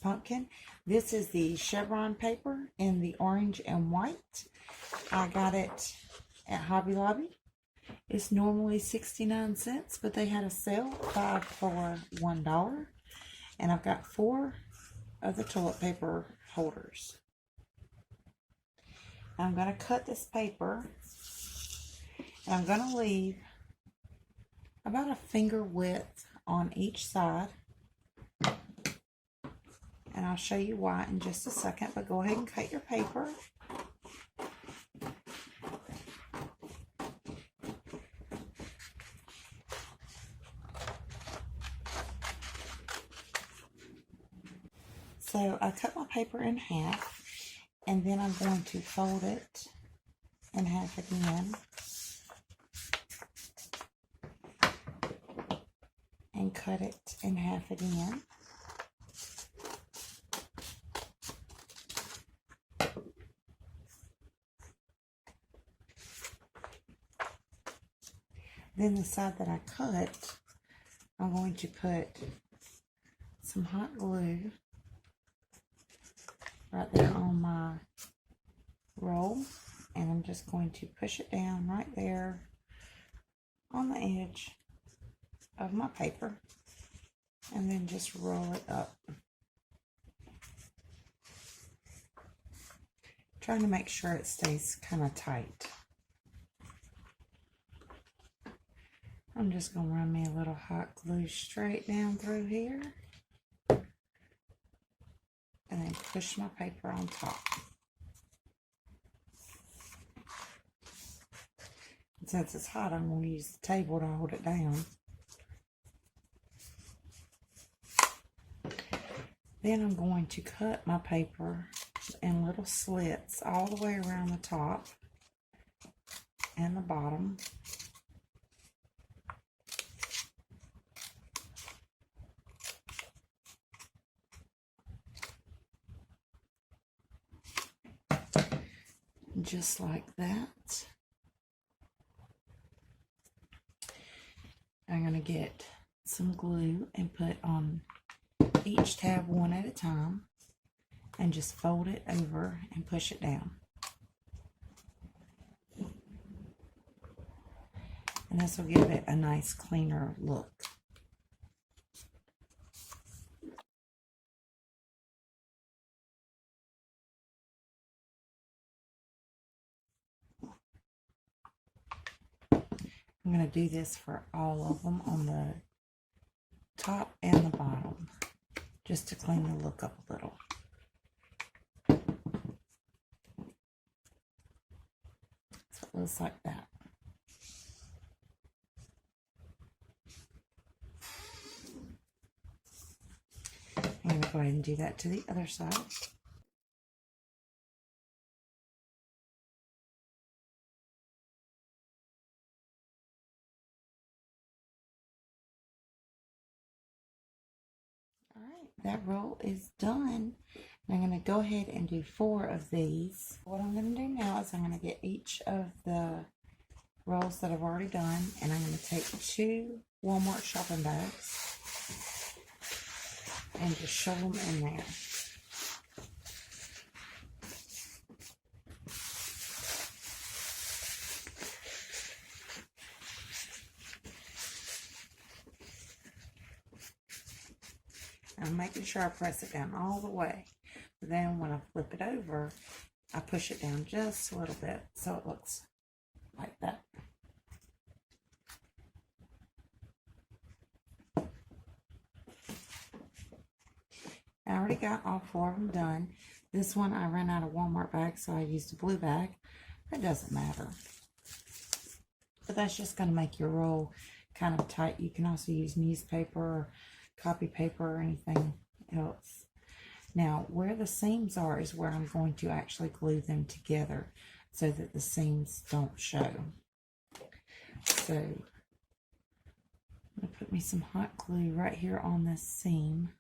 pumpkin. This is the Chevron paper in the orange and white. I got it at Hobby Lobby. It's normally 69 cents, but they had a sale, 5 for $1. And I've got 4 of the toilet paper holders. I'm going to cut this paper, and I'm going to leave about a finger width on each side. And I'll show you why in just a second, but go ahead and cut your paper. So I cut my paper in half, and then I'm going to fold it in half again. And cut it in half again. Then the side that I cut, I'm going to put some hot glue right there on my roll, and I'm just going to push it down right there on the edge of my paper, and then just roll it up. Trying to make sure it stays kind of tight. I'm just going to run me a little hot glue straight down through here, and then push my paper on top. And since it's hot, I'm going to use the table to hold it down. Then I'm going to cut my paper in little slits all the way around the top and the bottom. Just like that. I'm going to get some glue and put on each tab one at a time, and just fold it over and push it down. And this will give it a nice cleaner look. I'm going to do this for all of them on the top and the bottom, just to clean the look up a little. So it looks like that. I'm going to go ahead and do that to the other side. Alright, that roll is done. I'm going to go ahead and do 4 of these. What I'm going to do now is I'm going to get each of the rolls that I've already done, and I'm going to take 2 Walmart shopping bags and just shove them in there. I'm making sure I press it down all the way. But then when I flip it over, I push it down just a little bit so it looks like that. I already got all 4 of them done. This one I ran out of Walmart bags, so I used a blue bag. It doesn't matter. But that's just going to make your roll kind of tight. You can also use newspaper or copy paper or anything else. Now, where the seams are is where I'm going to actually glue them together so that the seams don't show. So, I'm going to put me some hot glue right here on this seam.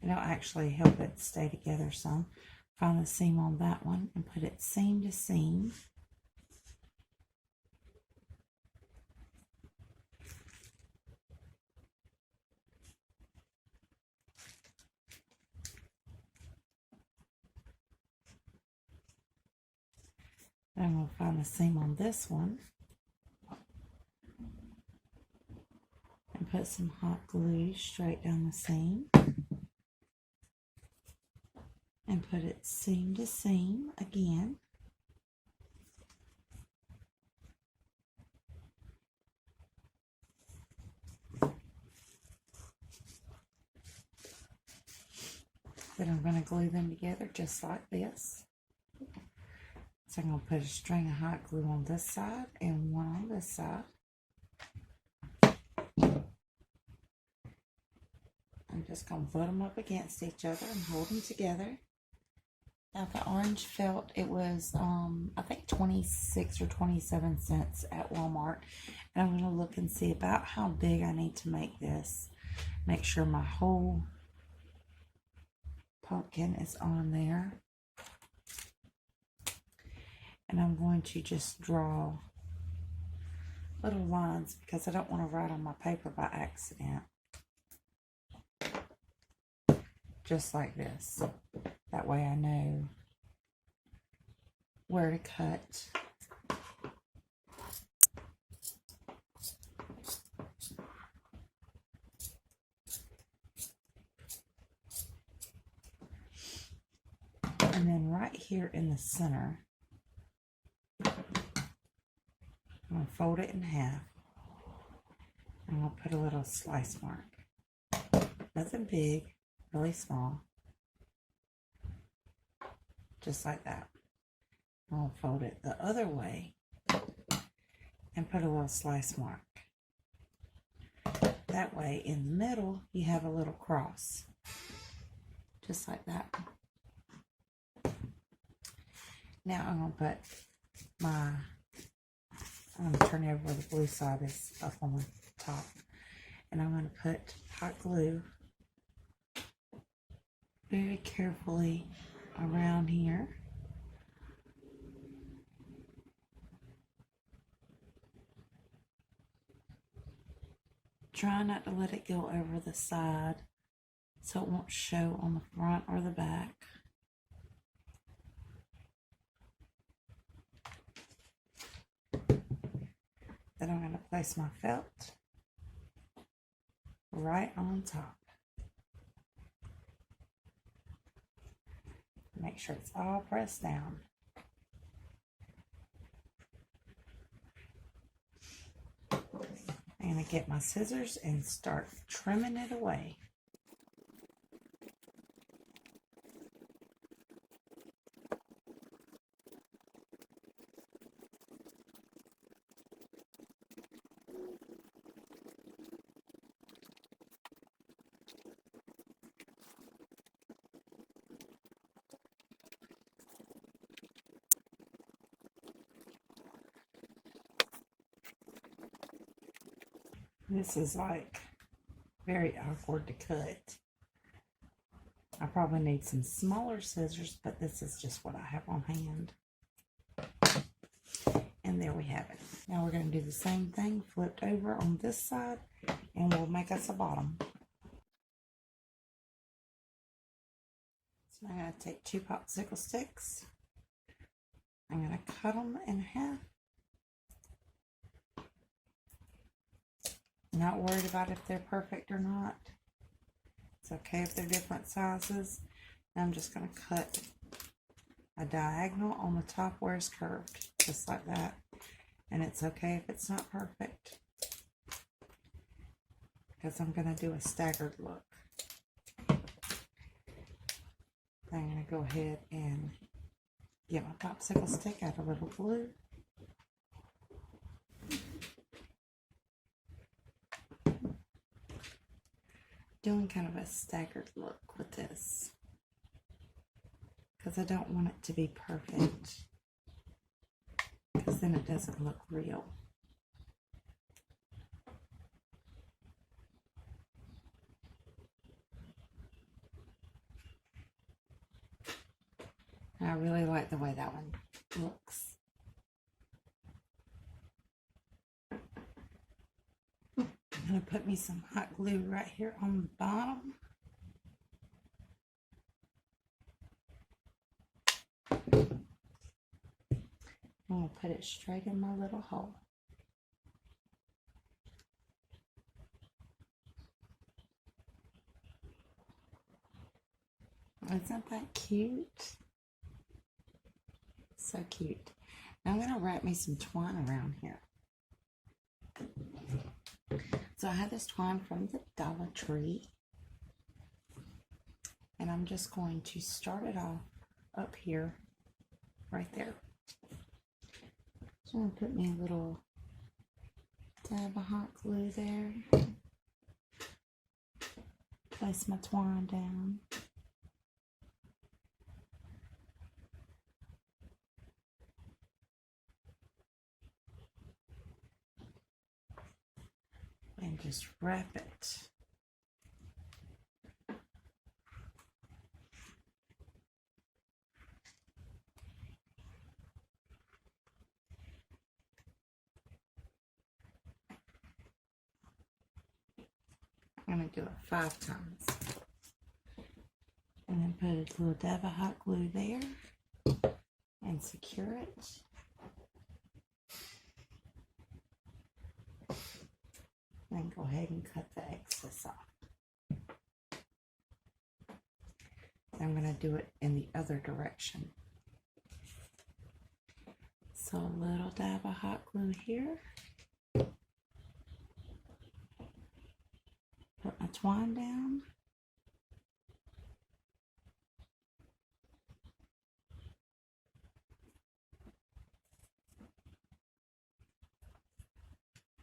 It'll actually help it stay together some. Find the seam on that one and put it seam to seam. I'm going to find the seam on this one and put some hot glue straight down the seam and put it seam to seam again. Then I'm going to glue them together just like this. So I'm going to put a string of hot glue on this side and one on this side. I'm just going to put them up against each other and hold them together. Now the orange felt, it was I think 26 or 27 cents at Walmart. And I'm going to look and see about how big I need to make this. Make sure my whole pumpkin is on there. And I'm going to just draw little lines because I don't want to write on my paper by accident. Just like this. That way I know where to cut. And then right here in the center, I'm going to fold it in half. I'm going to put a little slice mark. Nothing big, really small. Just like that. I'll fold it the other way and put a little slice mark. That way in the middle you have a little cross. Just like that. Now I'm going to put I'm going to turn it over where the blue side is up on the top. And I'm going to put hot glue very carefully around here. Try not to let it go over the side so it won't show on the front or the back. Then I'm going to place my felt right on top. Make sure it's all pressed down. I'm going to get my scissors and start trimming it away. This is like very awkward to cut. I probably need some smaller scissors, but this is just what I have on hand. And there we have it. Now we're going to do the same thing, flipped over on this side, and we'll make us a bottom. So I'm going to take 2 popsicle sticks. I'm going to cut them in half. Not worried about if they're perfect or not. It's okay if they're different sizes. I'm just going to cut a diagonal on the top where it's curved, just like that. And it's okay if it's not perfect, because I'm going to do a staggered look. I'm going to go ahead and get my popsicle stick, add a little glue. Doing kind of a staggered look with this, because I don't want it to be perfect, because then it doesn't look real. I really like the way that one looks. I'm going to put me some hot glue right here on the bottom. put it straight in my little hole. Isn't that cute? So cute. Now I'm going to wrap me some twine around here. So I have this twine from the Dollar Tree. And I'm just going to start it off up here, right there. So I'm going to put me a little dab of hot glue there. Place my twine down. And just wrap it. I'm going to do it 5 times. And then put a little dab of hot glue there and secure it. Then go ahead and cut the excess off. I'm going to do it in the other direction. So a little dab of hot glue here. Put my twine down.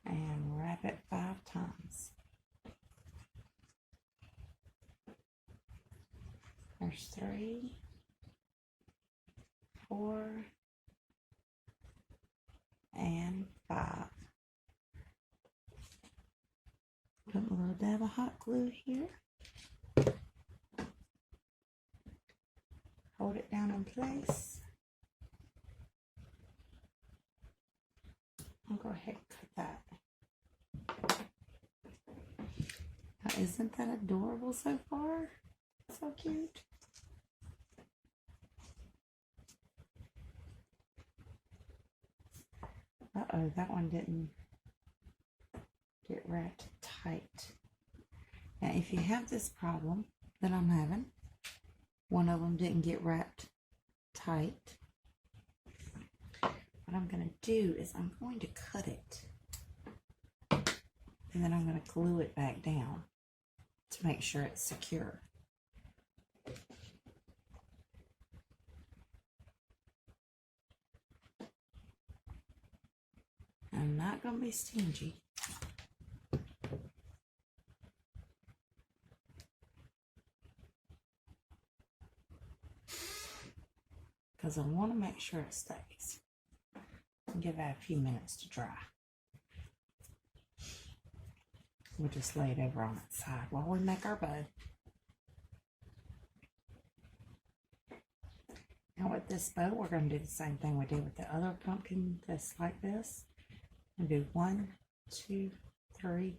And wrap it 5 times. There's 3, 4, and 5. Put a little dab of hot glue here. Hold it down in place. I'll go ahead and cut that. Now, isn't that adorable so far? So cute. Uh-oh, that one didn't get wrapped tight. Now, if you have this problem that I'm having, one of them didn't get wrapped tight, what I'm going to do is I'm going to cut it. And then I'm going to glue it back down to make sure it's secure. I'm not going to be stingy. Because I want to make sure it stays. And give that a few minutes to dry. We'll just lay it over on its side while we make our bow. Now with this bow, we're going to do the same thing we did with the other pumpkin that's like this. We'll do 1, 2, 3,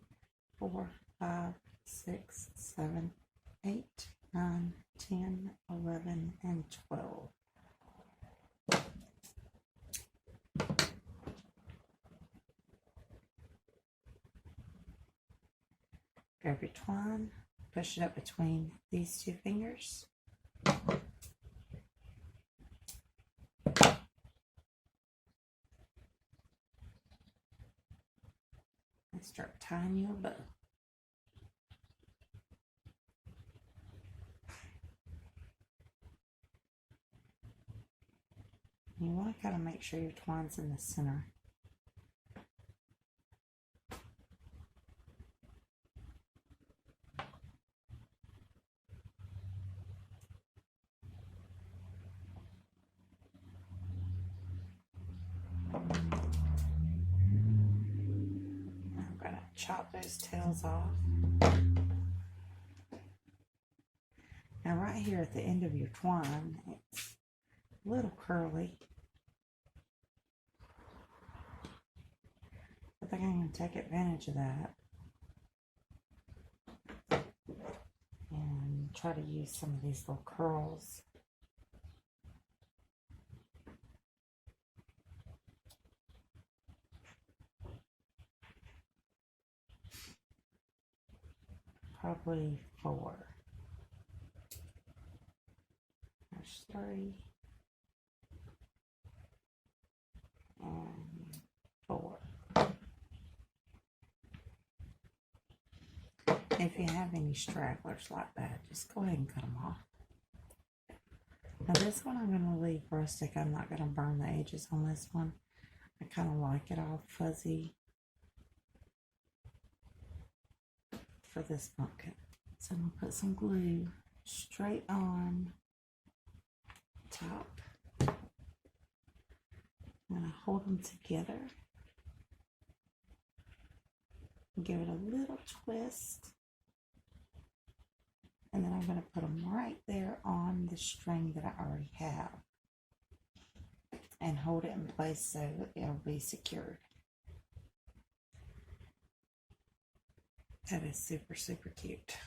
4, 5, 6, 7, 8, 9, 10, 11, and 12. Grab your twine, push it up between these 2 fingers. And start tying your bow. You want to kind of make sure your twine's in the center. I'm going to chop those tails off. Now right here at the end of your twine, it's a little curly. I think I'm going to take advantage of that and try to use some of these little curls probably 4. There's 3 and 4. If you have any stragglers like that, just go ahead and cut them off. Now this one I'm going to leave rustic. I'm not going to burn the edges on this one. I kind of like it all fuzzy for this pumpkin. So I'm going to put some glue straight on top. I'm going to hold them together. Give it a little twist. And then I'm going to put them right there on the string that I already have. And hold it in place so it'll be secured. That is super, super cute.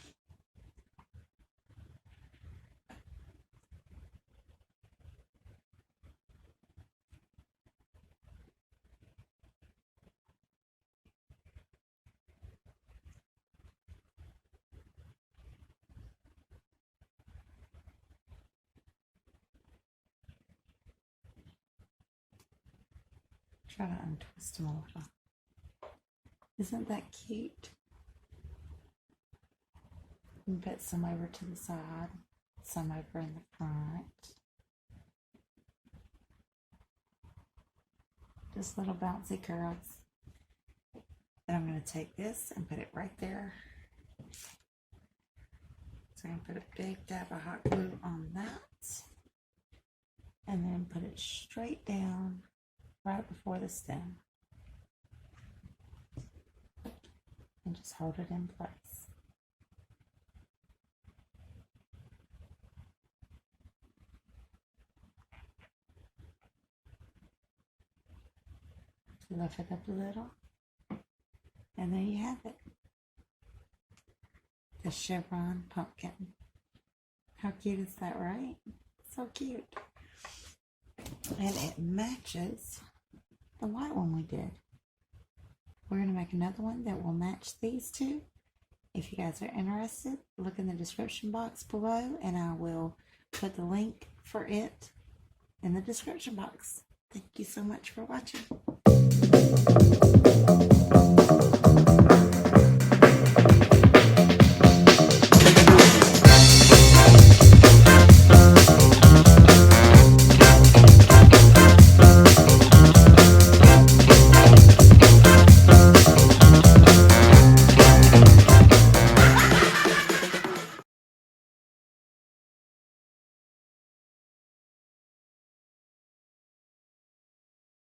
Try to untwist them a little. Isn't that cute? And put some over to the side, some over in the front. Just little bouncy curls. Then I'm going to take this and put it right there. So I'm going to put a big dab of hot glue on that. And then put it straight down right before the stem. And just hold it in place. Lift it up a little. And there you have it. The Chevron pumpkin. How cute is that, right? So cute. And it matches the white one we did. We're going to make another one that will match these two. If you guys are interested, look in the description box below and I will put the link for it in the description box. Thank you so much for watching.